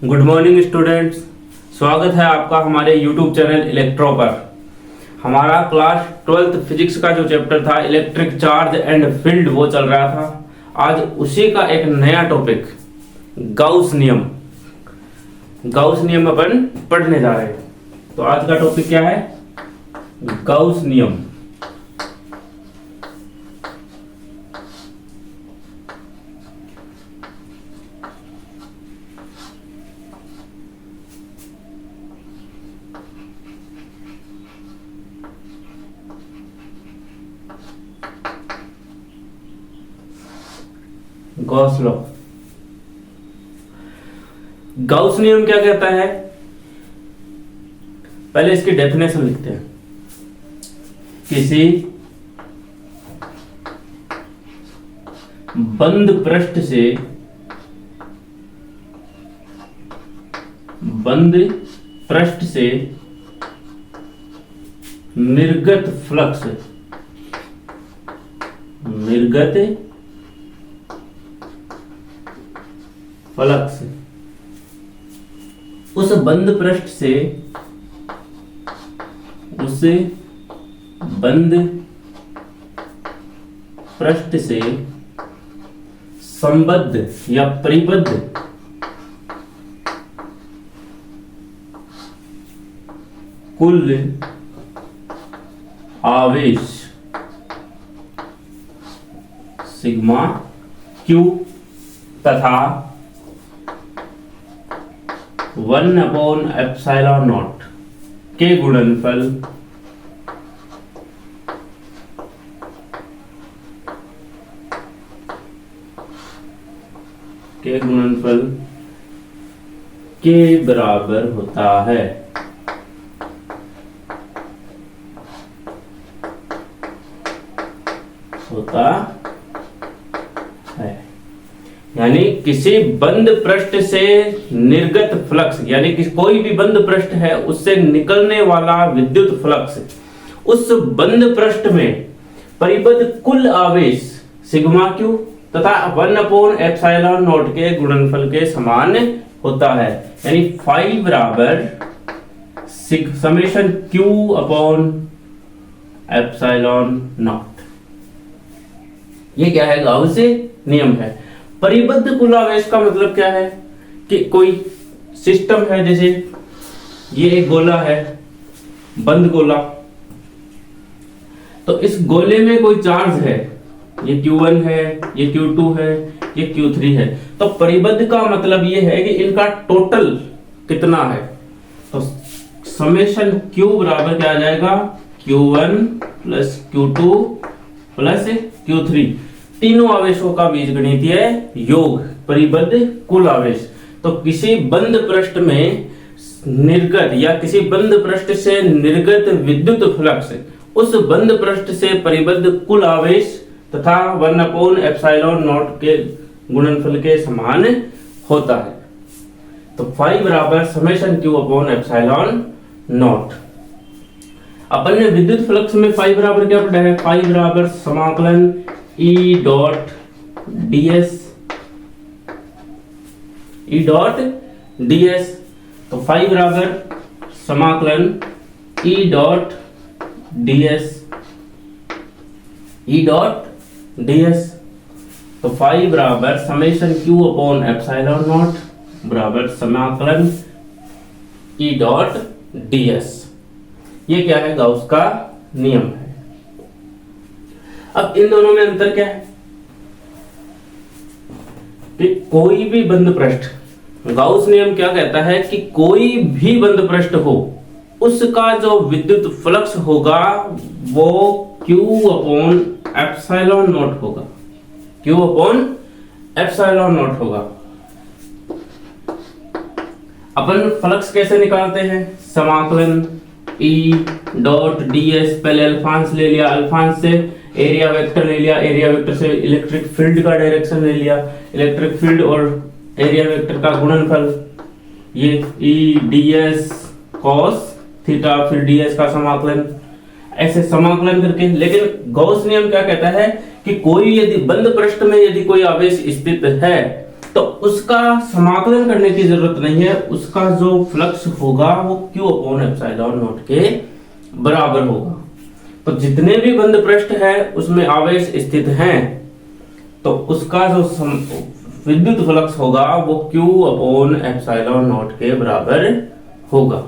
Good morning students, स्वागत है आपका हमारे यूट्यूब चैनल इलेक्ट्रो पर। हमारा क्लास 12th फिजिक्स का जो चैप्टर था इलेक्ट्रिक चार्ज एंड फील्ड वो चल रहा था। आज उसी का एक नया टॉपिक गाउस नियम अपन पढ़ने जा रहे हैं। तो आज का टॉपिक क्या है? गाउस नियम। Gauss law. गाउस नियम क्या कहता है? पहले इसकी डेफिनेशन लिखते हैं। किसी बंद पृष्ठ से निर्गत फ्लक्स उस बंद पृष्ठ से संबद्ध या परिबद्ध कुल आवेश सिग्मा क्यू तथा 1/ε0 के गुणनफल के बराबर होता है। यानी किसी बंद पृष्ठ से निर्गत फ्लक्स, यानी कि कोई भी बंद पृष्ठ है उससे निकलने वाला विद्युत फ्लक्स उस बंद पृष्ठ में परिबद्ध कुल आवेश सिग्मा क्यू तथा 1/ε0 के गुणनफल के समान होता है। यानी फाई बराबर समेशन क्यू अपॉन ε0। ये क्या है? गाउस नियम है। परिबद्ध कुल आवेश का मतलब क्या है कि कोई सिस्टम है, जैसे ये एक गोला है, बंद गोला, तो इस गोले में कोई चार्ज है, ये Q1 है, ये Q2 है, ये Q3 है। तो परिबद्ध का मतलब ये है कि इनका टोटल कितना है। तो समेशन Q बराबर क्या आ जाएगा? Q1 plus Q2 plus Q3, तीनों आवेशों का बीजगणितीय योग परिबद्ध कुल आवेश। तो किसी बंद पृष्ठ में निर्गत या किसी बंद पृष्ठ से निर्गत विद्युत फ्लक्स उस बंद पृष्ठ से परिबद्ध कुल आवेश तथा 1/ε0 के गुणनफल के समान होता है। तो फाई बराबर समेशन क्यू अपॉन ε0। अपन ने विद्युत फ्लक्स में फाई बराबर क्या पढ़ा है? फाई बराबर समाकलन E डॉट ds। तो फाई बराबर समाकलन E डॉट ds। तो फाई बराबर समेशन q अपॉन ε0 बराबर समाकलन E डॉट ds। ये क्या है? गाउस का नियम है। अब इन दोनों में अंतर क्या है कि कोई भी बंद पृष्ठ, गाउस नियम क्या कहता है कि कोई भी बंद पृष्ठ हो उसका जो विद्युत फ्लक्स होगा वो Q अपॉन ε0 होगा। Q अपॉन ε0 होगा। अपन फ्लक्स कैसे निकालते हैं? समाकलन E डॉट ds, पहले अल्फांस ले लिया, अल्फांस से एरिया वेक्टर ले लिया, एरिया वेक्टर से इलेक्ट्रिक फील्ड का डायरेक्शन ले लिया, इलेक्ट्रिक फील्ड और एरिया वेक्टर का गुणनफल, ये E ds cos थीटा, फिर ds का समाकलन, ऐसे समाकलन करके। लेकिन गॉस नियम क्या कहता है कि कोई यदि बंद पृष्ठ में यदि कोई आवेश स्थित है तो उसका समाकलन करने की जरूरत नहीं है, उसका जो फ्लक्स होगा वो Q अपॉन एप्सिलॉन नॉट के बराबर होगा। तो जितने भी बंद पृष्ठ है उसमें आवेश स्थित हैं, तो उसका जो विद्युत फ्लक्स होगा वो Q अपॉन एप्सिलॉन नॉट के बराबर होगा।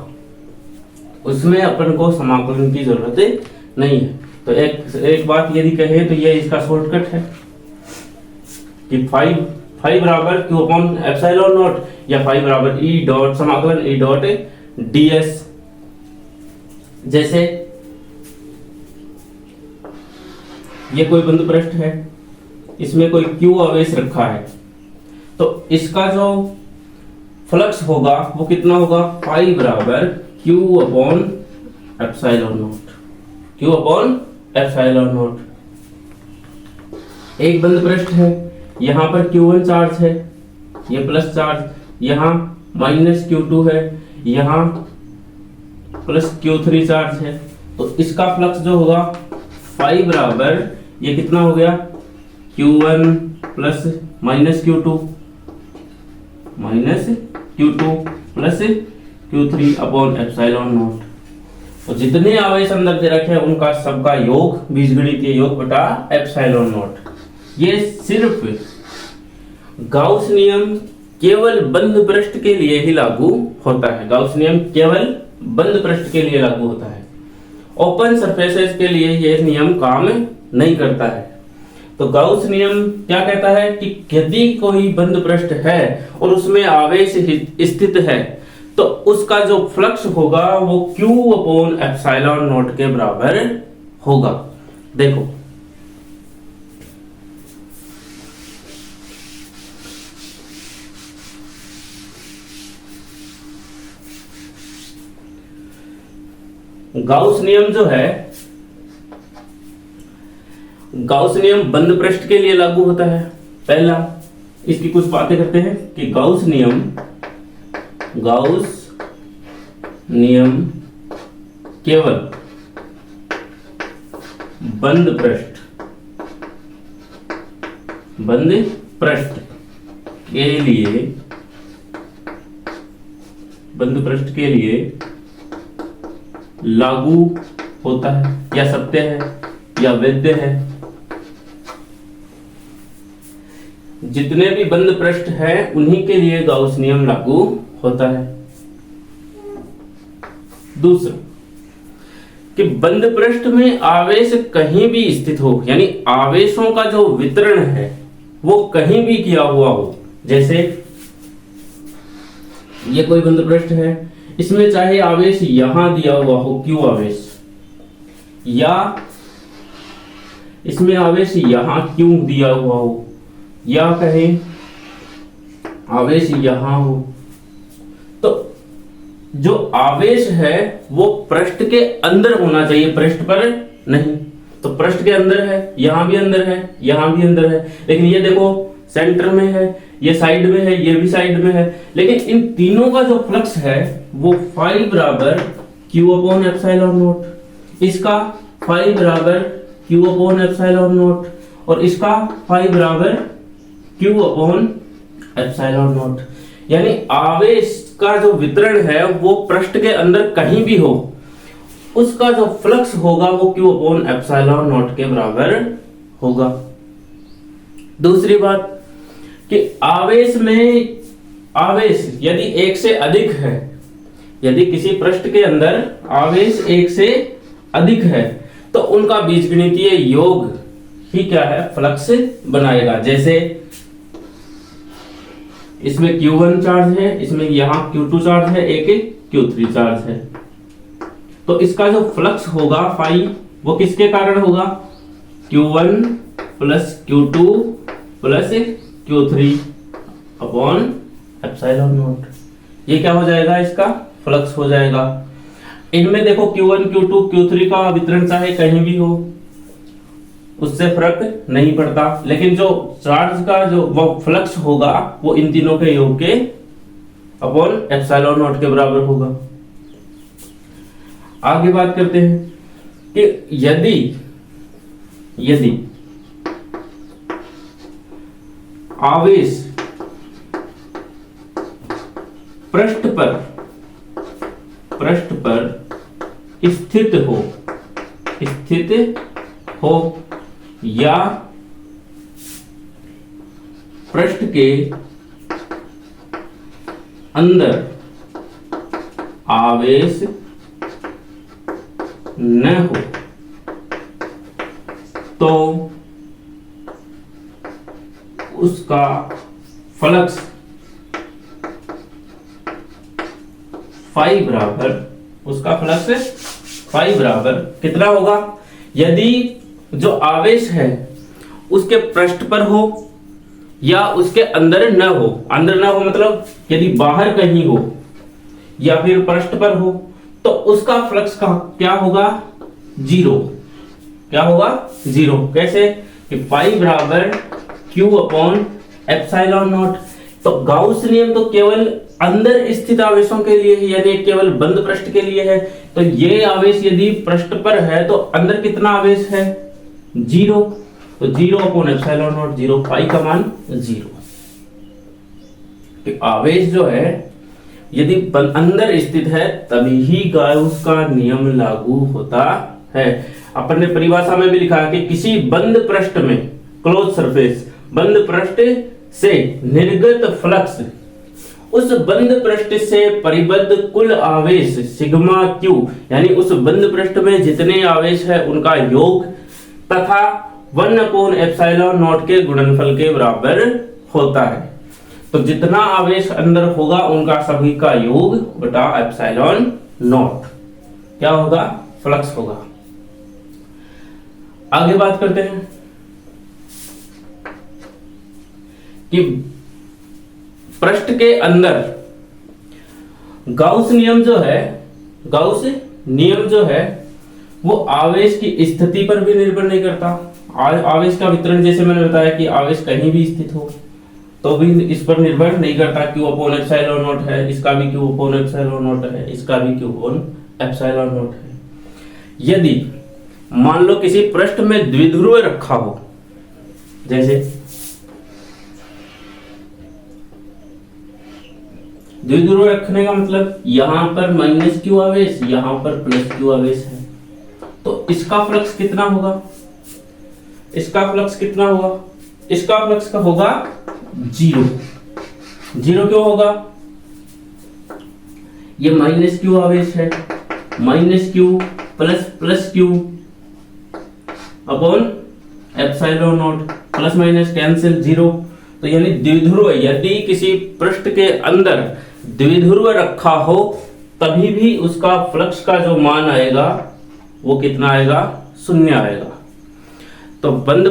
उसमें अपन को समाकलन की जरूरत नहीं है। तो एक बात यदि कहे तो ये इसका शॉर्टकट है कि फाई बराबर Q अपॉन एप्सिलॉन नॉट या फाई बराबर E डॉट समाकलन E डॉट ds। जैसे ये कोई बंद पृष्ठ है, इसमें कोई Q आवेश रखा है, तो इसका जो फ्लक्स होगा वो कितना होगा, फाई बराबर Q upon epsilon not, Q upon epsilon not. एक बंद पृष्ठ है, यहां पर Q1 चार्ज है, ये प्लस चार्ज, यहां माइनस Q2 है, यहां प्लस Q3 चार्ज है, तो इसका फ्लक्स जो होगा फाई बराबर ये कितना हो गया, Q1 plus minus Q2 plus Q3 upon epsilon not. तो जितने आवेश अंदर दे रखे हैं उनका सबका योग, बीजगणितीय योग बटा एप्सिलॉन नॉट। ये सिर्फ गाउस नियम केवल बंद पृष्ठ के लिए ही लागू होता है। गाउस नियम केवल बंद पृष्ठ के लिए लागू होता है, ओपन सरफेसेस के लिए यह नियम काम नहीं करता है। तो गाउस नियम क्या कहता है कि यदि कोई बंद पृष्ठ है और उसमें आवेश स्थित है तो उसका जो फ्लक्स होगा वो Q अपॉन एप्सिलॉन नॉट के बराबर होगा। देखो गाउस नियम जो है, गाउस नियम बंद पृष्ठ के लिए लागू होता है। पहला इसकी कुछ बातें करते हैं कि गाउस नियम केवल बंद पृष्ठ के लिए लागू होता है या सत्य है या वैध है। जितने भी बंद पृष्ठ हैं उन्हीं के लिए गाउस नियम लागू होता है। दूसरा कि बंद पृष्ठ में आवेश कहीं भी स्थित हो, यानी आवेशों का जो वितरण है वो कहीं भी किया हुआ हो। जैसे ये कोई बंद पृष्ठ है, इसमें चाहे आवेश यहां दिया हुआ हो Q आवेश, या इसमें आवेश यहां Q दिया हुआ हो, या कहें आवेश यहां हो, तो जो आवेश है वो पृष्ठ के अंदर होना चाहिए, पृष्ठ पर नहीं। तो पृष्ठ के अंदर है, यहां भी अंदर है, यहां भी अंदर है, लेकिन ये देखो सेंटर में है, ये साइड में है, ये भी साइड में है, लेकिन इन तीनों का जो फ्लक्स है वो फाई बराबर Q अपॉन एप्सिलॉन नॉट, इसका फाई बराबर Q अपॉन एप्सिलॉन नॉट, और इसका फाई बराबर Q अपॉन एप्सिलॉन नॉट। यानी आवेश का जो वितरण है वो पृष्ठ के अंदर कहीं भी हो, उसका जो फ्लक्स होगा वो Q अपॉन एप्सिलॉन नॉट के बराबर होगा। दूसरी बात कि आवेश यदि एक से अधिक है, यदि किसी पृष्ठ के अंदर आवेश एक से अधिक है तो उनका बीजगणितीय योग ही क्या है, फ्लक्स बनाएगा। जैसे इसमें Q1 चार्ज है, इसमें यहां Q2 चार्ज है, एक Q3 चार्ज है, तो इसका जो फ्लक्स होगा फाई वो किसके कारण होगा, Q1 plus Q2 plus Q3 upon epsilon not. ये क्या हो जाएगा, इसका फ्लक्स हो जाएगा। इनमें देखो Q1 Q2 Q3 का वितरण चाहे कहीं भी हो उससे फर्क नहीं पड़ता, लेकिन जो चार्ज का जो वो फ्लक्स होगा वो इन तीनों के योग के अपॉन एप्सिलॉन नॉट के बराबर होगा। आगे बात करते हैं कि यदि आवेश पृष्ठ पर स्थित हो या पृष्ठ के अंदर आवेश न हो तो उसका फ्लक्स फाई बराबर कितना होगा? यदि जो आवेश है उसके पृष्ठ पर हो या उसके अंदर न हो, मतलब यदि बाहर कहीं हो या फिर पृष्ठ पर हो, तो उसका फ्लक्स का क्या होगा? जीरो। क्या होगा? जीरो। कैसे? कि फाई बराबर Q अपॉन एप्सिलॉन नॉट। तो गाउस नियम तो केवल अंदर स्थित आवेशों के लिए है, यानी केवल बंद पृष्ठ के लिए है। तो ये आवेश यदि पृष्ठ पर है तो अंदर कितना आवेश है? जीरो। तो zero upon epsilon not, zero, phi का मान जीरो। तो आवेश जो है यदि अंदर स्थित है तभी ही गाउस का नियम लागू होता है। अपन ने परिभाषा में भी लिखा है कि किसी बंद पृष्ठ में, क्लोज सरफेस, बंद पृष्ठ से निर्गत फ्लक्स उस बंद पृष्ठ से परिबद्ध कुल आवेश सिग्मा क्यू, यानी उस बंद पृष्ठ में जितने आवेश है उनका योग तथा 1 अपॉन एप्सिलॉन नॉट के गुणनफल के बराबर होता है। तो जितना आवेश अंदर होगा उनका सभी का योग बटा एप्सिलॉन नॉट क्या होगा? फ्लक्स होगा। आगे बात करते हैं कि पृष्ठ के अंदर गाउस नियम जो है वो आवेश की स्थिति पर भी निर्भर नहीं करता। आवेश का वितरण जैसे मैंने बताया कि आवेश कहीं भी स्थित हो तो भी इस पर निर्भर नहीं करता। Q अपॉन एप्सिलॉन नॉट है, इसका भी Q अपॉन एप्सिलॉन नॉट है, इसका भी Q अपॉन एप्सिलॉन नॉट है। यदि मान लो किसी पृष्ठ में द्विध्रुव रखा हो, जैसे द्विध्रुव रखने का मतलब यहां पर माइनस Q आवेश, यहां पर प्लस Q आवेश है, तो इसका फ्लक्स कितना होगा? इसका फ्लक्स का होगा जीरो। जीरो क्यों होगा? ये माइनस Q आवेश है, minus Q plus Q upon epsilon not, plus minus cancel, zero. तो यानी द्विध्रुव, यदि किसी पृष्ठ के अंदर द्विध्रुव रखा हो तभी भी उसका फ्लक्स का जो मान आएगा वो कितना आएगा? शून्य आएगा। तो बंद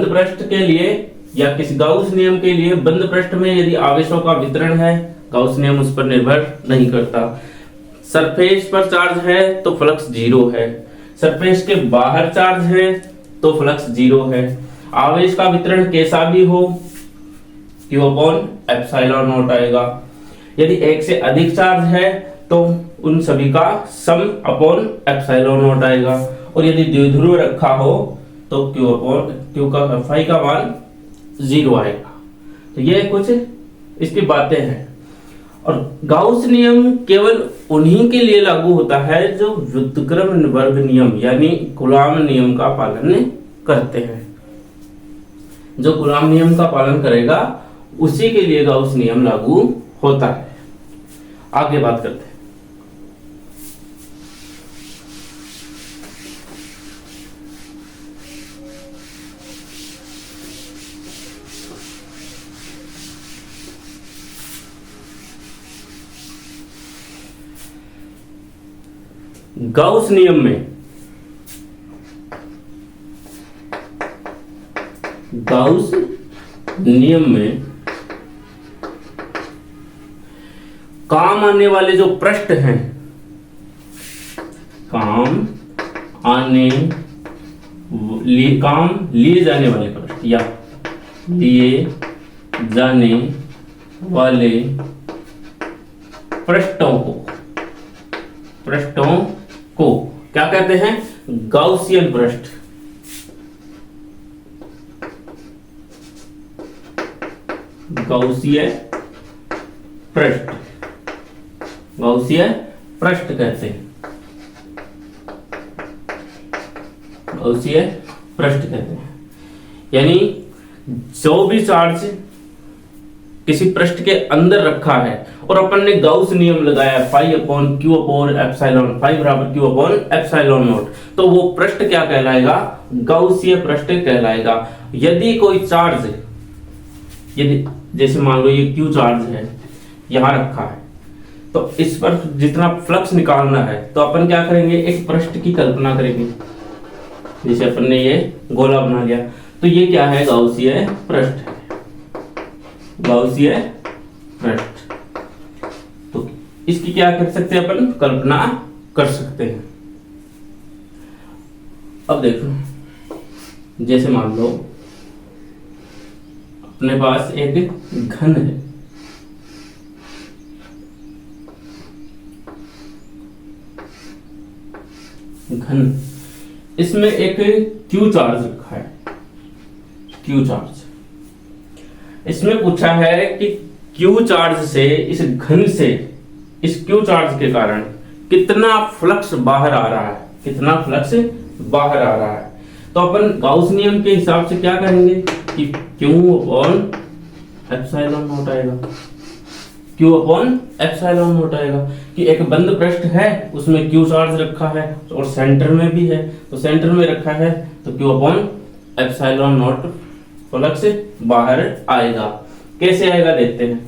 पृष्ठ के लिए या किसी गाउस नियम के लिए बंद पृष्ठ में यदि आवेशों का वितरण है, गाउस नियम उस पर निर्भर नहीं करता। सरफेस पर चार्ज है तो फ्लक्स जीरो है, सरफेस के बाहर चार्ज है तो फ्लक्स जीरो है। आवेश का वितरण कैसा भी हो Q अपॉन एप्सिलॉन नॉट आएगा। यदि एक से अधिक चार्ज है तो उन सभी का सम अपॉन एप्सिलॉन नॉट आएगा, और यदि द्विध्रुव रखा हो तो Q का फाई का मान जीरो आएगा। तो ये कुछ इसकी बातें हैं। और गाउस नियम केवल उन्हीं के लिए लागू होता है जो व्युत्क्रम वर्ग नियम यानी कूलॉम नियम का पालन करते हैं। जो कूलॉम नियम का पालन करेगा उसी के लिए गाउस नियम लागू होता है। आगे बात करते हैं। गाउस नियम में काम आने वाले जो पृष्ठ हैं, काम लिए जाने वाले पृष्ठ या लिए जाने वाले पृष्ठों को क्या कहते हैं? गाउसियन पृष्ठ। गाउसियन पृष्ठ, गॉसियन पृष्ठ कहते हैं, गॉसियन पृष्ठ कहते हैं। यानी जो भी चार्ज किसी पृष्ठ के अंदर रखा है और अपन ने गाउस नियम लगाया phi upon Q upon epsilon, phi बराबर क्यू अपॉन एप्सिलॉन नॉट, तो वो पृष्ठ क्या कहलाएगा? गाउसीय पृष्ठ कहलाएगा। यदि कोई चार्ज, यदि जैसे मान लो ये क्यू चार्ज है यहां रखा है, तो इस पर जितना फ्लक्स निकालना है तो अपन क्या करेंगे? एक पृष्ठ की कल्पना करेंगे। जैसे अपन ने ये गोला बना लिया, तो ये क्या है? गाउसीय पृष्ठ है, गाउसीय पृष्ठ। तो इसकी क्या कर सकते हैं? अपन कल्पना कर सकते हैं। अब देखो, जैसे मान लो अपने पास एक घन है, घन, इसमें एक क्यू चार्ज रखा है, क्यू चार्ज। इसमें पूछा है कि क्यू चार्ज से, इस घन से, इस क्यू चार्ज के कारण कितना फ्लक्स बाहर आ रहा है, कितना फ्लक्स बाहर आ रहा है। तो अपन गाउस नियम के हिसाब से क्या करेंगे कि क्यू अपॉन एप्सिलॉन नॉट आएगा, क्यू अपॉन एप्सिलॉन नॉट आएगा कि एक बंद पृष्ठ है, उसमें क्यू चार्ज रखा है और सेंटर में भी है, तो सेंटर में रखा है तो Q upon epsilon not flux बाहर आएगा। कैसे आएगा देखते हैं।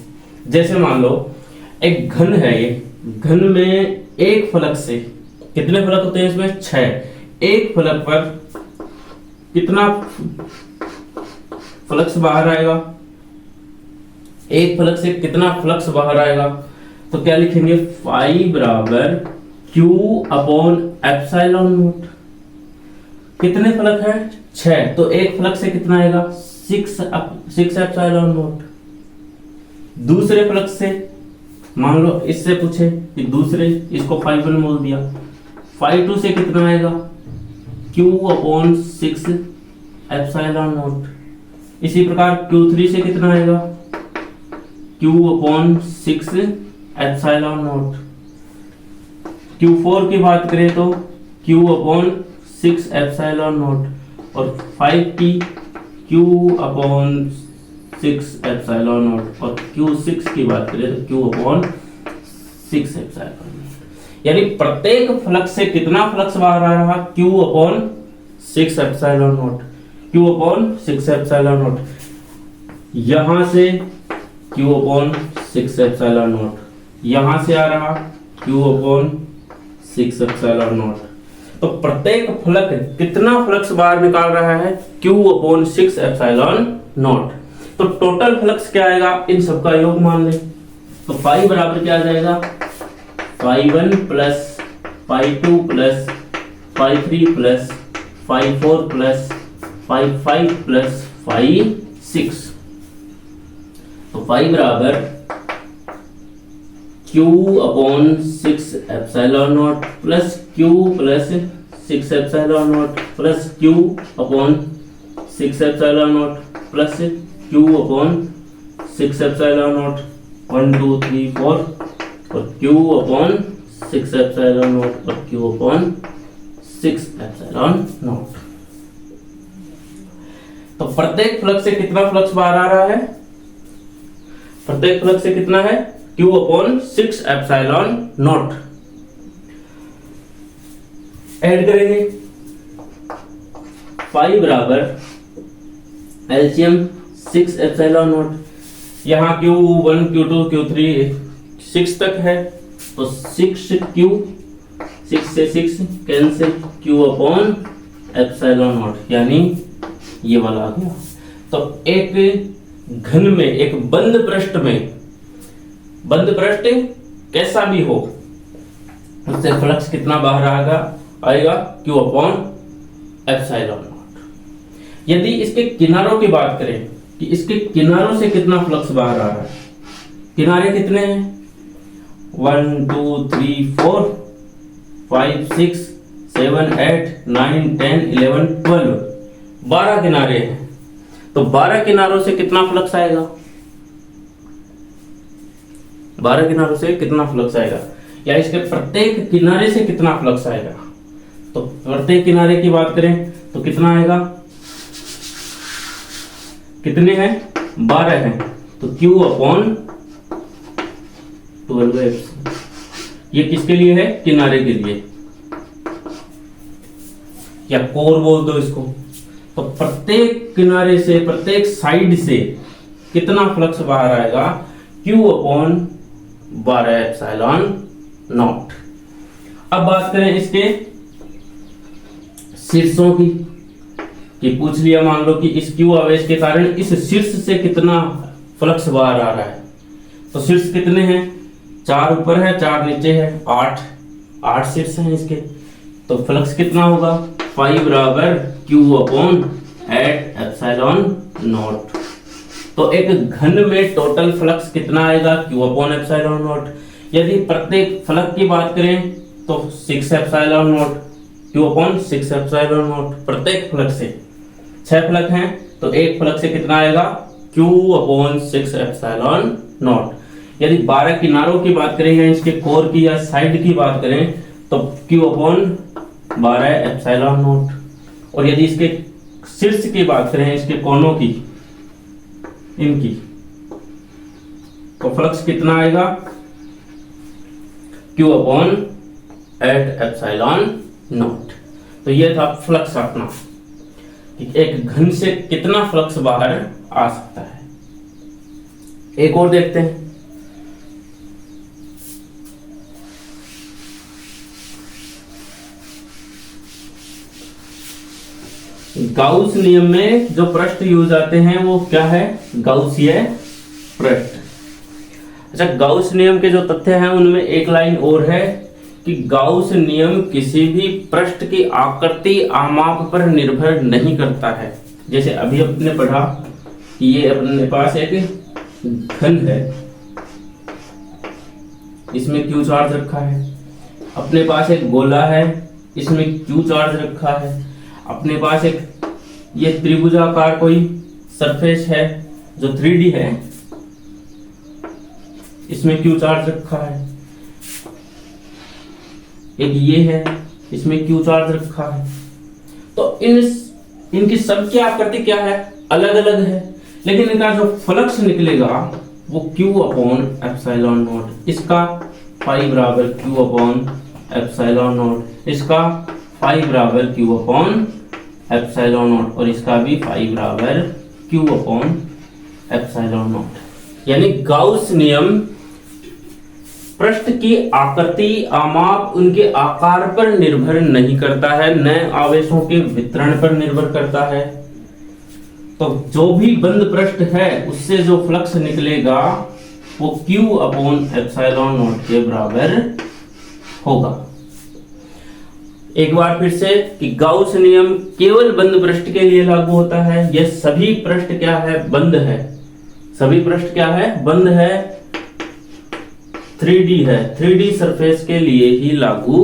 जैसे मान लो एक घन है, ये घन में एक फलक से, कितने फलक होते हैं इसमें? 6। एक फलक पर कितना फ्लक्स बाहर आएगा? एक फलक से कितना फ्लक्स बाहर आएगा? तो क्या लिखेंगे? फाई बराबर क्यू अपॉन एप्सिलॉन नॉट। कितने फलक है? 6, तो एक फलक से कितना आएगा? 6 एप्सिलॉन नॉट। दूसरे फलक से मान लो इससे पूछे कि दूसरे, इसको फाई 1 बोल दिया, फाई 2 से कितना आएगा? Q upon 6 epsilon not. इसी प्रकार Q3 से कितना आएगा? Q upon 6 epsilon not. Q4 की बात करें तो Q अपॉन 6 एप्सिलॉन नॉट और 5 की Q अपॉन 6 एप्सिलॉन नॉट और Q6 की बात करें तो Q अपॉन 6 एप्सिलॉन नॉट। यानी प्रत्येक फ्लक्स से कितना फ्लक्स बाहर आ रहा? Q upon 6 epsilon not, Q upon 6 epsilon not. यहां से Q अपॉन 6 एप्सिलॉन नॉट, यहां से आ रहा Q अपॉन 6 एप्सिलॉन नॉट। तो प्रत्येक फलक कितना फ्लक्स बाहर निकाल रहा है? Q upon 6 epsilon not. तो टोटल फ्लक्स क्या आएगा? इन सबका योग मान ले तो फाई बराबर क्या आ जाएगा? Phi 1 plus phi 2 plus phi 3 plus phi 4 plus phi 5 plus phi 6। तो फाई बराबर Q upon 6 epsilon not plus Q plus 6 epsilon not plus Q upon 6 epsilon not plus Q upon 6 epsilon not 1 2 3 4 और Q upon 6 epsilon not और Q upon 6 epsilon not. तो प्रत्येक flux से कितना flux बाहर आ रहा है? प्रत्येक फ्लक्स से कितना है? Q upon 6 epsilon not. Add करेंगे फाई बराबर एलसीएम 6 एप्सिलॉन नॉट। यहां Q1 Q2 Q3 6 तक है तो 6Q, 6 से 6 cancel, Q upon epsilon not, यानी ये वाला आ गया। तो एक घन में, एक बंद पृष्ठ में, बंद पृष्ठ कैसा भी हो उससे फ्लक्स कितना बाहर आएगा? Q upon epsilon not. यदि इसके किनारों की बात करें कि इसके किनारों से कितना फ्लक्स बाहर आ रहा है, किनारे कितने हैं? 1 2 3 4 5 6 7 8 9 10 11 12, 12 किनारे हैं। तो 12 किनारों से कितना फ्लक्स आएगा? 12 किनारों से कितना फ्लक्स आएगा, या इसके प्रत्येक किनारे से कितना फ्लक्स आएगा। तो प्रत्येक किनारे की बात करें तो कितना आएगा, कितने हैं, 12 हैं, तो Q अपॉन 12 ये किसके लिए है, किनारे के लिए, या कोर बोल दो इसको। तो प्रत्येक किनारे से, प्रत्येक साइड से कितना फ्लक्स बाहर आएगा, Q अपॉन 12 एप्सिलॉन नॉट। अब बात करें इसके शीर्षों की, कि पूछ लिया मान लो कि इस Q आवेश के कारण इस शीर्ष से कितना फ्लक्स बाहर आ रहा है। तो शीर्ष कितने हैं, 4 ऊपर है 4 नीचे है, 8 शीर्ष हैं इसके। तो फ्लक्स कितना होगा, 5 बराबर Q अपॉन 8 एप्सिलॉन नॉट। तो एक घन में टोटल फ्लक्स कितना आएगा, Q अपॉन एप्सिलॉन नॉट। यदि प्रत्येक फलक की बात करें तो 6 epsilon not, Q upon 6 epsilon not. प्रत्येक फलक से 6 फलक हैं तो एक फलक से कितना आएगा, Q अपॉन 6 एप्सिलॉन नॉट। यदि 12 किनारों की बात करें या इसके कोर की या साइड की बात करें तो Q अपॉन 12 एप्सिलॉन नॉट। और यदि इसके शीर्ष की बात करें, इसके कोनों की, इनकी, तो फ्लक्स कितना आएगा, Q अपॉन 8 एप्सिलॉन नॉट। तो यह था फ्लक्स अपना, कि एक घन से कितना फ्लक्स बाहर आ सकता है। एक और देखते हैं, गाउस नियम में जो पृष्ठ यूज आते हैं वो क्या है, गाउसीय पृष्ठ। अच्छा, गाउस नियम के जो तथ्य हैं उनमें एक लाइन और है कि गाउस नियम किसी भी पृष्ठ की आकृति आमाप पर निर्भर नहीं करता है। जैसे अभी अपने पढ़ा कि ये अपने पास एक घन है, इसमें Q चार्ज रखा है। अपने पास एक गोला है, इसमें Q चार्ज रखा है। अपने पास एक ये त्रिभुजाकार कोई सरफेस है जो 3D है, इसमें Q चार्ज रखा है। एक ये है, इसमें Q चार्ज रखा है। तो इनकी सबकी आकृति क्या है, अलग अलग है, लेकिन इनका जो फ्लक्स निकलेगा वो Q अपॉन एप्सिलॉन नॉट। इसका 5 बराबर Q अपॉन एप्सिलॉन नॉट, इसका 5 बराबर Q अपॉन एप्सिलॉन नॉट, और इसका भी 5 बराबर Q अपॉन एप्सिलॉन नॉट। यानी गाउस नियम पृष्ठ की आकृति आमाप उनके आकार पर निर्भर नहीं करता है, न आवेशों के वितरण पर निर्भर करता है। तो जो भी बंद पृष्ठ है उससे जो फ्लक्स निकलेगा वो Q अपॉन एप्सिलॉन नॉट के बराबर होगा। एक बार फिर से कि गाउस नियम केवल बंद पृष्ठ के लिए लागू होता है। यह सभी पृष्ठ क्या है, बंद है। सभी पृष्ठ क्या है, बंद है, 3D है, 3D सरफेस के लिए ही लागू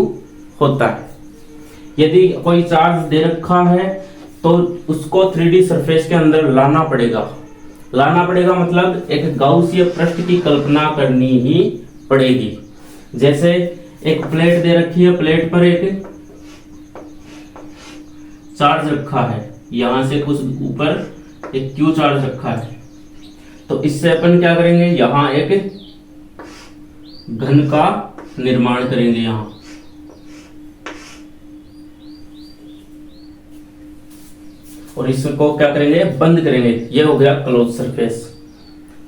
होता है। यदि कोई चार्ज दे रखा है तो उसको 3D सरफेस के अंदर लाना पड़ेगा। लाना पड़ेगा मतलब एक गाउसीय पृष्ठ की कल्पना करनी ही पड़ेगी। जैसे एक प्लेट दे रखी है, प्लेट पर एक चार्ज रखा है, यहां से कुछ ऊपर एक Q चार्ज रखा है। तो इससे अपन क्या करेंगे, यहां एक घन का निर्माण करेंगे यहां, और इसको क्या करेंगे, बंद करेंगे। यह हो गया क्लोज सरफेस।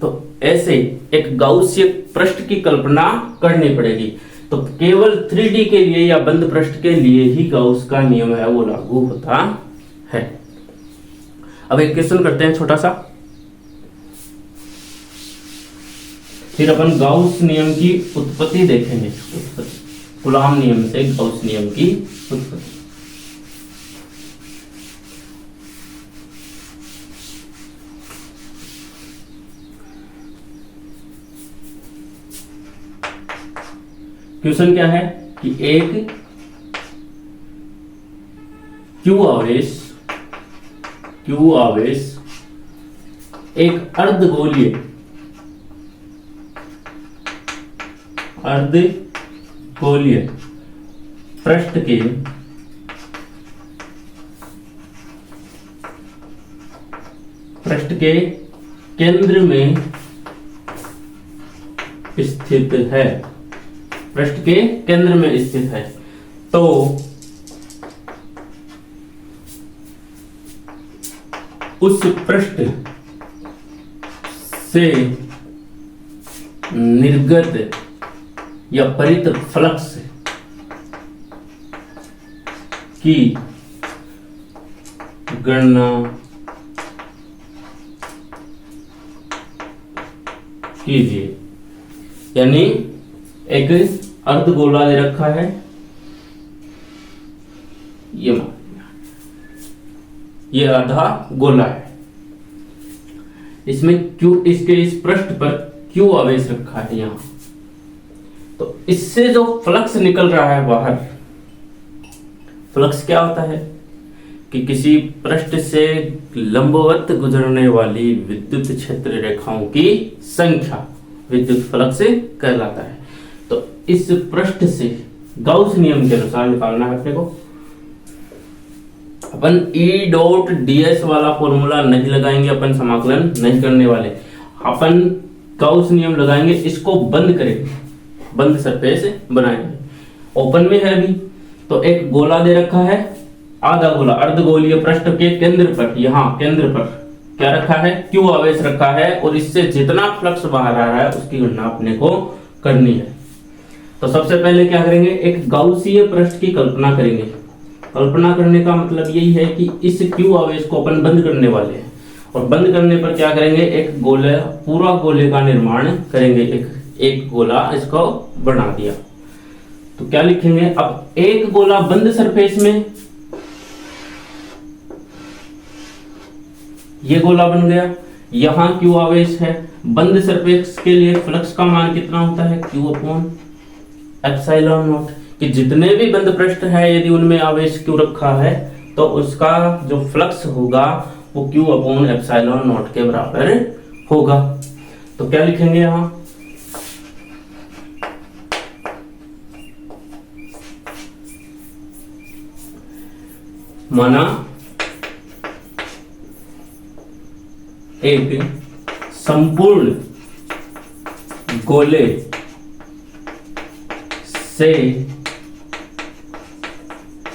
तो ऐसे एक गाउसीय पृष्ठ की कल्पना करनी पड़ेगी। तो केवल 3D के लिए या बंद पृष्ठ के लिए ही गाउस का नियम है वो लागू होता है। अब एक क्वेश्चन करते हैं छोटा सा, फिर अपन गाउस नियम की उत्पत्ति देखेंगे। कूलॉम नियम से गाउस नियम की उत्पत्ति। क्वेश्चन क्या है कि एक Q आवेश एक अर्धगोलीय अर्धगोलीय पृष्ठ के केंद्र में स्थित है, पृष्ठ के केंद्र में स्थित है, तो उस पृष्ठ से निर्गत या परित फ्लक्स की गणना कीजिए। यानी एक अर्धगोला दे रखा है, ये आधा गोला है, इसमें क्यू, इसके इस पृष्ठ पर क्यू आवेश रखा है यहां, तो इससे जो फ्लक्स निकल रहा है बाहर, फ्लक्स क्या होता है कि किसी पृष्ठ से लंबवत गुजरने वाली विद्युत क्षेत्र रेखाओं की संख्या विद्युत फ्लक्स कहलाता है। तो इस पृष्ठ से गाउस नियम के अनुसार निकालना है अपने को। अपन E डॉट ds वाला फॉर्मूला नहीं लगाएंगे, अपन समाकलन नहीं करने वाले, अपन गाउस नियम लगाएंगे, इसको बंद करेंगे, बंद सरफेस बनाएंगे। ओपन में है अभी, तो एक गोला दे रखा है, आधा गोला अर्धगोलीय पृष्ठ के केंद्र पर, यहां केंद्र पर क्या रखा है, क्यू आवेश रखा है, और इससे जितना फ्लक्स बाहर आ रहा है उसकी गणना अपने को करनी है। तो सबसे पहले क्या करेंगे, एक गाउसीय पृष्ठ की कल्पना करेंगे। कल्पना करने का मतलब यही है कि इस क्यू आवेश को अपन बंद करने वाले हैं, और बंद करने पर क्या करेंगे, एक गोले, पूरा गोले का निर्माण करेंगे, एक गोला इसको बना दिया। तो क्या लिखेंगे, अब एक गोला बंद सरफेस में, ये गोला बन गया, यहां क्यू आवेश है, बंद सरफेस के लिए फ्लक्स का मान कितना होता है, क्यू अपॉन एप्सिलॉन नॉट, कि जितने भी बंद पृष्ठ है यदि उनमें आवेश क्यू रखा है तो उसका जो फ्लक्स होगा वो क्यू अपॉन एप्सिलॉन नॉट के बराबर होगा। तो क्या लिखेंगे यहां, माना एक संपूर्ण गोले से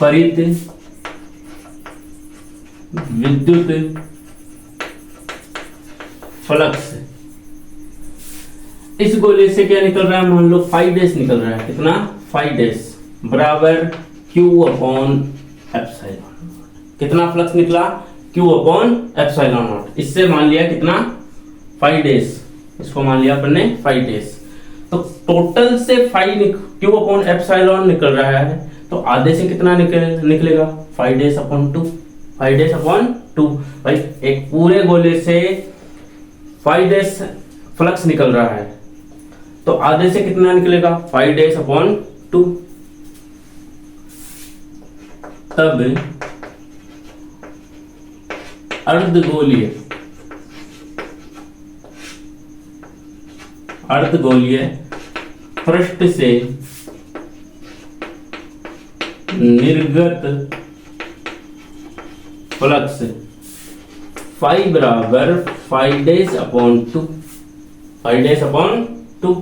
परित विद्युत फ्लक्स, इस गोले से क्या निकल रहा है, मान लो 5 डैश निकल रहा है, कितना 5 डैश बराबर क्यू अपॉन एप्सिलॉन, कितना फ्लक्स निकला, क्यू अपॉन एप्सिलॉन नॉट, इससे मान लिया कितना 5 डैश, इसको मान लिया अपन ने 5 डैश, तो टोटल से 5 क्यू अपॉन एप्सिलॉन निकल रहा है, तो आधे से कितना निकलेगा 5 डैश अपॉन 2, 5 डैश अपॉन 2। भाई एक पूरे गोले से 5 डैश फ्लक्स निकल रहा है, तो आधे से कितना निकलेगा 5 डैश अपॉन 2, तब अर्धगोलीय पृष्ठ से निर्गत फ्लक्स 5 बराबर 5 डैश अपॉन 2, 5 डैश अपॉन 2,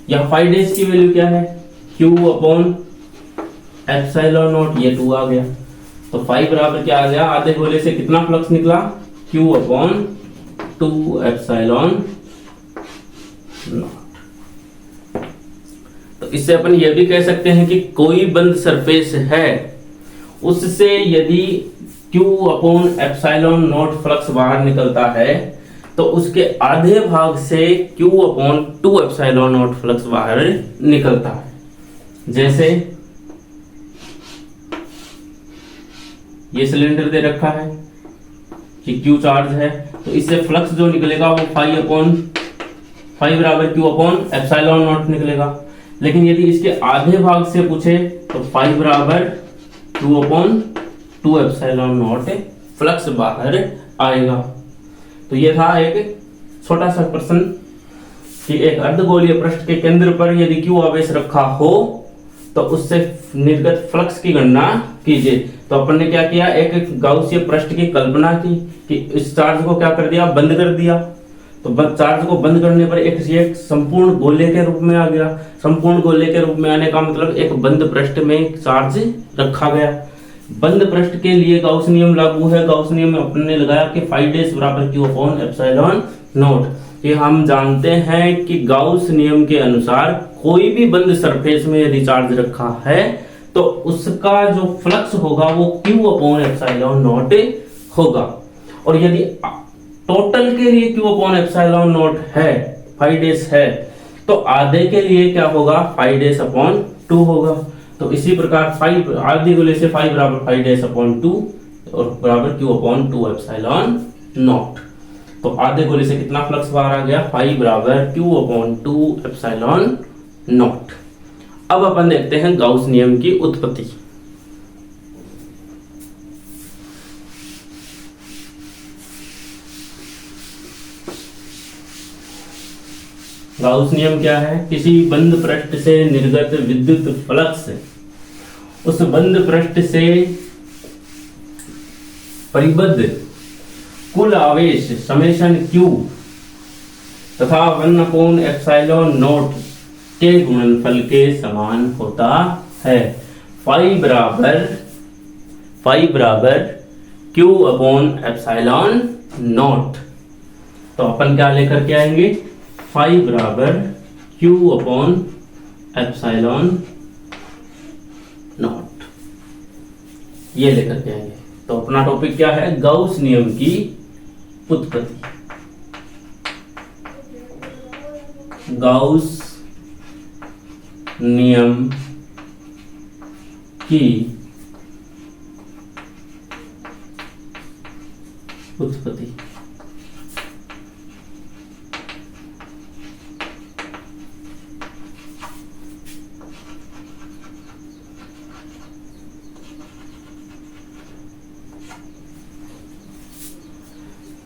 या 5 डैश की वैल्यू क्या है, Q अपॉन एप्सिलॉन नॉट, ये 2 आ गया, तो 5 बराबर क्या आ गया, आधे गोले से कितना फ्लक्स निकला, Q अपॉन 2 एप्सिलॉन नॉट। तो इससे अपन ये भी कह सकते हैं कि कोई बंद सरफेस है, उससे यदि Q upon epsilon not flux बाहर निकलता है, तो उसके आधे भाग से Q upon 2 epsilon not flux बाहर निकलता है। जैसे ये सिलेंडर दे रखा है कि Q चार्ज है, तो इससे फ्लक्स जो निकलेगा वो 5 बराबर Q अपॉन एप्सिलॉन नॉट निकलेगा। लेकिन यदि इसके आधे भाग से पूछे तो 5 बराबर Q upon 2 epsilon not flux बाहर आएगा। तो ये था एक छोटा सा प्रश्न। कि एक अर्धगोलीय पृष्ठ के केंद्र पर यदि Q आवेश रखा हो तो उससे निर्गत फ्लक्स की गणना कीजिए। तो अपन ने क्या किया, एक गाउसीय पृष्ठ की कल्पना की कि इस चार्ज को क्या कर दिया, बंद कर दिया। तो चार्ज को बंद करने पर एक संपूर्ण गोले के रूप में आ गया। संपूर्ण गोले के रूप में आने का मतलब एक बंद पृष्ठ में चार्ज रखा गया। बंद पृष्ठ के लिए गाउस नियम लागू है। गाउस नियम में अपन ने लगाया कि फाई डैश बराबर Q अपॉन एप्सिलॉन नॉट। ये हम जानते हैं कि गाउस नियम के अनुसार कोई भी बंद सरफेस में यदि चार्ज रखा है तो उसका जो फ्लक्स होगा वो Q अपॉन एप्सिलॉन नॉट होगा। और यदि टोटल के लिए Q अपॉन एप्सिलॉन नॉट है, फाई डैश है, तो आधे के लिए क्या होगा, फाई डैश अपॉन 2 होगा। तो इसी प्रकार फाई आधे गोले से फाई बराबर फाई डैश अपॉन 2 और बराबर Q अपॉन 2 एप्सिलॉन नॉट। तो आधे गोले से कितना फ्लक्स बाहर आ गया, फाई बराबर Q अपॉन 2 एप्सिलॉन नॉट। अब अपन देखते हैं गाउस नियम की उत्पत्ति। गाउस नियम क्या है, किसी बंद पृष्ठ से निर्गत विद्युत फ्लक्स उस बंद पृष्ठ से परिबद्ध कुल आवेश समेशन Q तथा 1 अपॉन एप्सिलॉन नॉट के गुणनफल के समान होता है। फाई बराबर Q अपॉन एप्सिलॉन नॉट। तो अपन क्या लेकर के आएंगे, फाई बराबर Q अपॉन एप्सिलॉन नॉट, ये लेकर के आएंगे। तो अपना टॉपिक क्या है, गाउस नियम की उत्पत्ति। गाउस नियम की उत्पत्ति।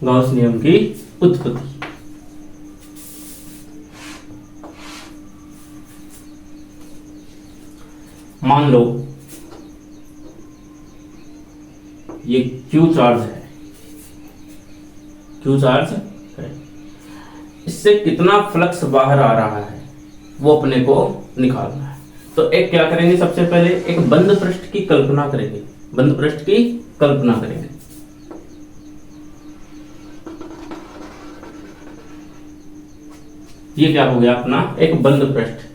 गाउस नियम की उत्पत्ति। मान लो ये Q चार्ज है, Q चार्ज है, इससे कितना फ्लक्स बाहर आ रहा है वो अपने को निकालना है। तो एक क्या करेंगे, सबसे पहले एक बंद पृष्ठ की कल्पना करेंगे, बंद पृष्ठ की कल्पना करेंगे। ये क्या हो गया अपना एक बंद पृष्ठ,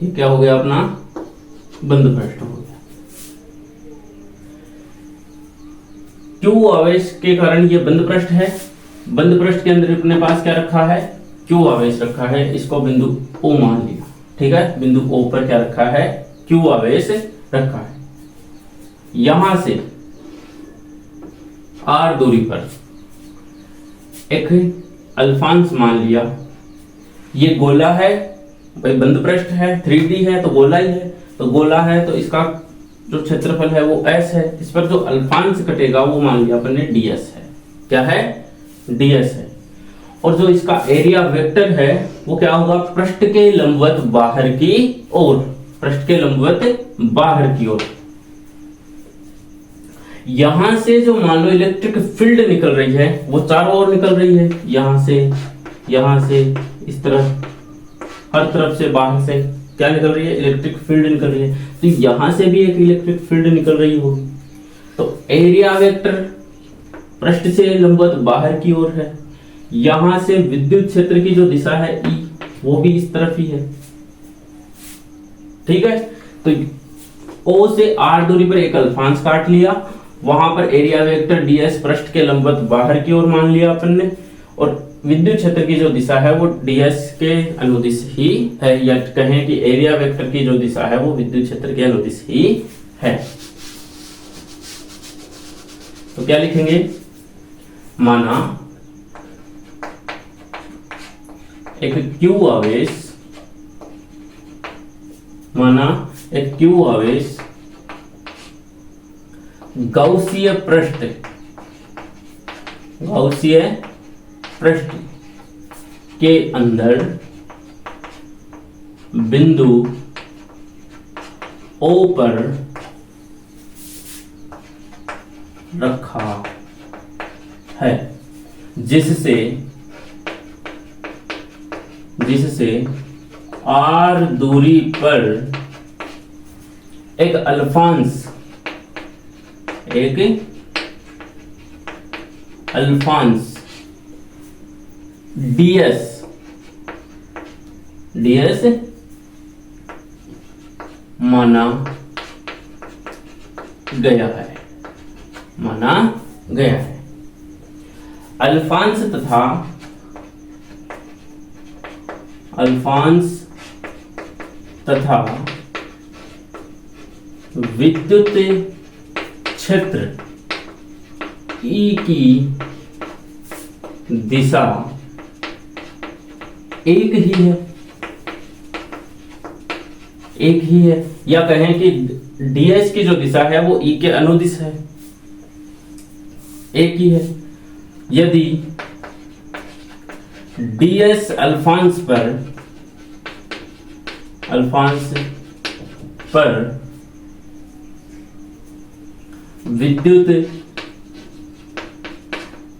ये क्या हो गया अपना बंद पृष्ठ हो गया। Q आवेश के कारण ये बंद पृष्ठ है। बंद पृष्ठ के अंदर अपने पास क्या रखा है, Q आवेश रखा है। इसको बिंदु O मान लिया, ठीक है। बिंदु O पर क्या रखा है, Q आवेश रखा है। यहां से R दूरी पर एक अल्फांश मान लिया। ये गोला है भाई, बंद पृष्ठ है, 3D है तो गोला ही है। तो गोला है तो इसका जो क्षेत्रफल है वो S है। इस पर जो अल्फांश कटेगा वो मान लिया अपन ने ds है। क्या है, ds है। और जो इसका एरिया वेक्टर है वो क्या होगा, पृष्ठ के लंबवत बाहर की ओर, पृष्ठ के लंबवत बाहर की ओर। यहां से जो मान लो इलेक्ट्रिक फील्ड निकल रही है वो चारों ओर निकल रही है, यहां से इस तरफ, हर तरफ से बाहर से क्या निकल रही है, इलेक्ट्रिक फील्ड निकल रही है। तो यहां से भी एक इलेक्ट्रिक फील्ड निकल रही होगी। तो एरिया वेक्टर पृष्ठ से लंबवत बाहर की ओर है। यहां से विद्युत क्षेत्र की जो दिशा है E, वो भी इस तरफ ही है, ठीक है। तो O से R दूरी पर एक अल्फांश काट लिया, वहां पर एरिया वेक्टर ds पृष्ठ के लंबवत बाहर की ओर मान लिया अपन ने। और विद्युत क्षेत्र की जो दिशा है वो ds के अनुदिश ही है, या कहें कि एरिया वेक्टर की जो दिशा है वो विद्युत क्षेत्र के अनुदिश ही है। तो क्या लिखेंगे, माना एक Q आवेश, माना एक Q आवेश गाउसीय पृष्ठ के अंदर बिंदु O पर रखा है, जिससे r दूरी पर एक अल्फांस ds माना गया है। अल्फांस तथा विद्युत क्षेत्र E की दिशा एक ही है, या कहें कि ds की जो दिशा है वो E के अनुदिश है, एक ही है। यदि ds अल्फांस पर विद्युत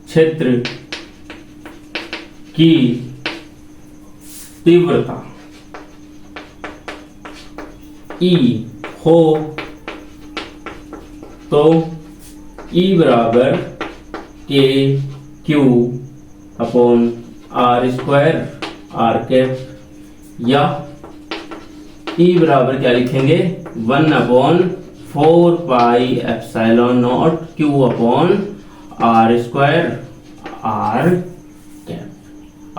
क्षेत्र की तीव्रता E हो तो E बराबर k q upon r square r cap, या E बराबर क्या लिखेंगे 1/4 pi epsilon not q upon r square r cap,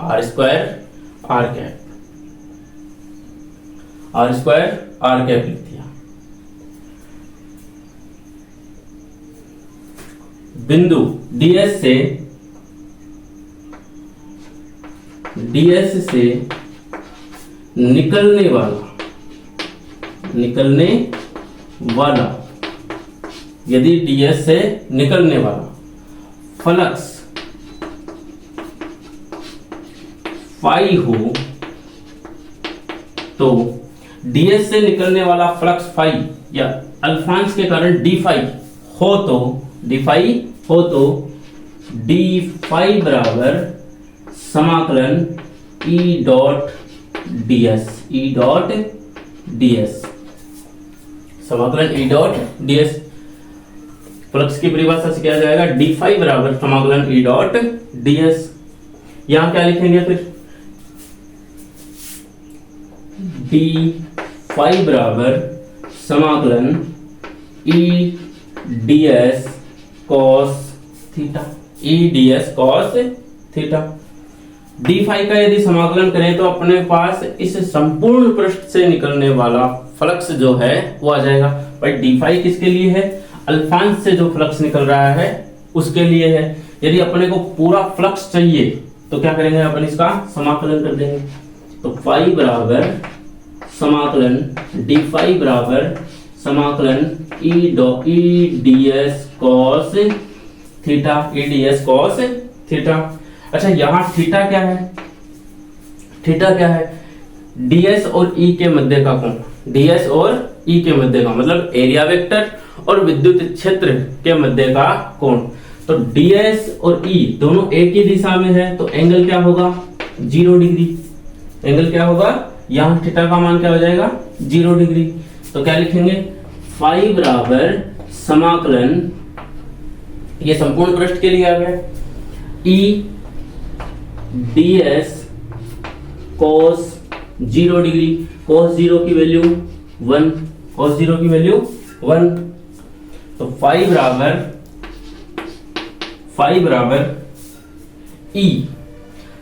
r square r cap लिख दिया। बिंदु ds से निकलने वाला यदि ds से निकलने वाला फ्लक्स फाई हो तो ds से निकलने वाला फ्लक्स फाई या अल्फांस के कारण डी फाई हो तो डी फाई बराबर समाकलन E डॉट ds समाकलन E डॉट ds फ्लक्स की परिभाषा से क्या जाएगा डी फाई बराबर समाकलन E डॉट ds। यहां क्या लिखेंगे फिर डी फाई बराबर समाकलन E ds cos थीटा। डी फाई का यदि समाकलन करें तो अपने पास इस संपूर्ण पृष्ठ से निकलने वाला फ्लक्स जो है वो आ जाएगा। भाई डी फाई किसके लिए है, अल्फांस से जो फ्लक्स निकल रहा है उसके लिए है। यदि अपने को पूरा फ्लक्स चाहिए तो क्या करेंगे, अपन इसका समाकलन कर देंगे। तो फाई बराबर समाकलन डी फाई बराबर समाकलन ई ds cos थीटा। अच्छा यहां थीटा क्या है, ds और E के मध्य का कोण, ds और E के मध्य का मतलब एरिया वेक्टर और विद्युत क्षेत्र के मध्य का कोण। तो ds और E दोनों एक ही दिशा में है तो एंगल क्या होगा 0 डिग्री। एंगल क्या होगा, यहां थीटा का मान क्या हो जाएगा 0 डिग्री। तो क्या लिखेंगे फाई बराबर समाकलन, ये संपूर्ण पृष्ठ के लिए आ गया, E ds cos 0 degree, cos 0 की वैल्यू 1, तो फाई बराबर E।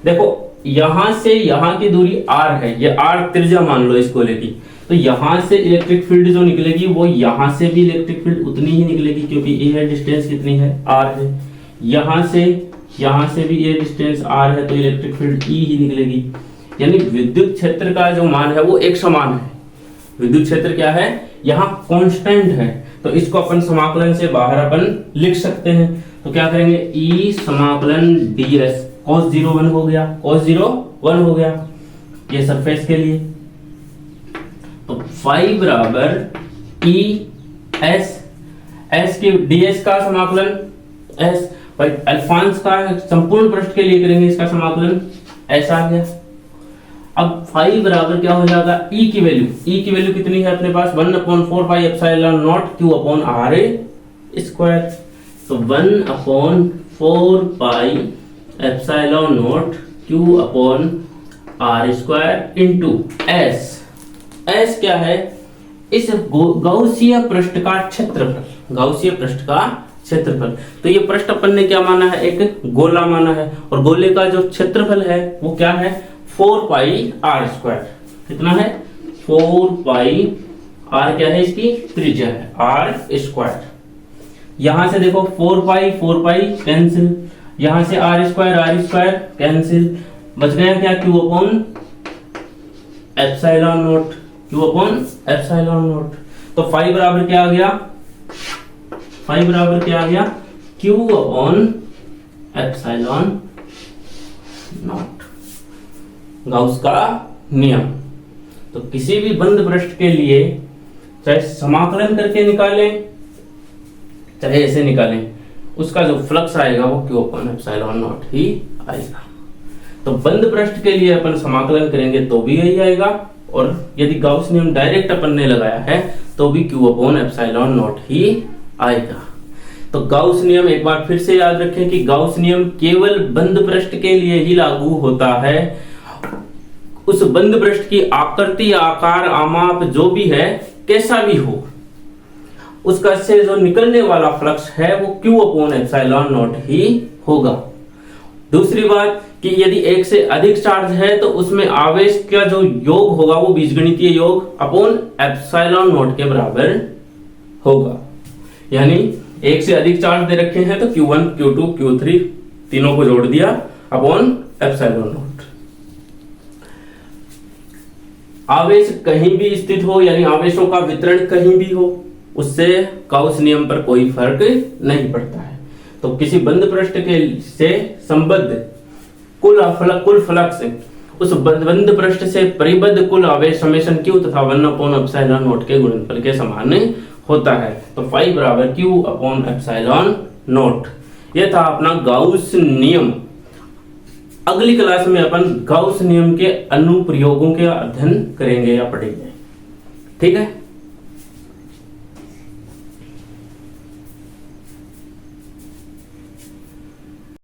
देखो यहां से यहां की दूरी r है, ये r त्रिज्या मान लो इसको लेके, तो यहां से इलेक्ट्रिक फील्ड जो निकलेगी वो यहां से भी इलेक्ट्रिक फील्ड उतनी ही निकलेगी क्योंकि ये है डिस्टेंस कितनी है r है। यहां से भी ये डिस्टेंस r है तो इलेक्ट्रिक फील्ड E ही निकलेगी। यानी विद्युत क्षेत्र का जो मान है वो एक समान है। विद्युत क्षेत्र क्या है, यहाँ कांस्टेंट है, तो इसको अपन समाकलन से बाहर अपन लिख सकते हैं। तो क्या करेंगे E समाकलन ds cos 0 1 हो गया, cos 0 1 हो गया ये सरफेस के लिए। तो फाई बराबर ई एस, एस की ds का समाकलन s, भाई अल्फांस का संपूर्ण पृष्ठ के लिए करेंगे इसका समाकलन s आ गया। अब फाई बराबर क्या हो जाएगा, e की वैल्यू कितनी है अपने पास 1/4 pi epsilon not q upon r square. तो 1/4 pi epsilon not q upon r square into s। s क्या है, इस गौसीय पृष्ठ का क्षेत्रफल, गौसीय पृष्ठ का क्षेत्रफल। तो ये पृष्ठ अपन ने क्या माना है, एक गोला माना है, और गोले का जो क्षेत्रफल है वो क्या है 4 पाई r स्क्वायर। कितना है 4 पाई r, क्या है इसकी त्रिज्या है r स्क्वायर। यहां से देखो 4 पाई कैंसिल, यहां से r स्क्वायर कैंसिल, बच गया क्या q upon epsilon not, q upon epsilon not. तो फाई बराबर क्या आ गया, फाई बराबर क्या आ गया q upon epsilon not, Gauss का नियम। तो किसी भी बंद पृष्ठ के लिए चाहे समाकलन करके निकालें चाहे ऐसे निकालें, उसका जो फ्लक्स आएगा वो q अपॉन एप्सिलॉन नॉट ही आएगा। तो बंद पृष्ठ के लिए अपन समाकलन करेंगे तो भी यही आएगा, और यदि गाउस नियम डायरेक्ट अपन ने लगाया है तो भी q अपॉन एप्सिलॉन नॉट ही आएगा। तो गाउस नियम एक बार फिर से याद रखें कि गाउस नियम केवल बंद पृष्ठ के लिए ही लागू होता है। उस बंद पृष्ठ की आकृति, आकार, आमाप जो भी है कैसा भी हो, उसका से जो निकलने वाला फ्लक्स है वो q अपॉन एप्सिलॉन नॉट ही होगा। दूसरी बात कि यदि एक से अधिक चार्ज है तो उसमें आवेश का जो योग होगा वो बीजगणितीय योग अपॉन एप्सिलॉन नॉट के बराबर होगा। यानी एक से अधिक चार्ज दे रखे हैं तो Q1, Q2, Q3 तीनों को जोड़ दिया अपॉन एप्सिलॉन नॉट। आवेश कहीं भी स्थित हो, यानी आवेशों का वितरण कहीं भी हो, उससे गाउस नियम पर कोई फर्क नहीं पड़ता है। तो किसी बंद पृष्ठ के से संबद्ध कुल फ्लक्स उस बंद पृष्ठ से परिबद्ध कुल आवेश समेशन q तथा 1 अपॉन एप्सिलॉन नॉट के गुणनफल के समान होता है। तो फाई बराबर q अपॉन एप्सिलॉन नॉट। यह था अपना गाउस नियम। अगली क्लास में अपन गाउस नियम के अनुप्रयोगों के अध्ययन करेंगे या पढ़ेंगे। ठीक है।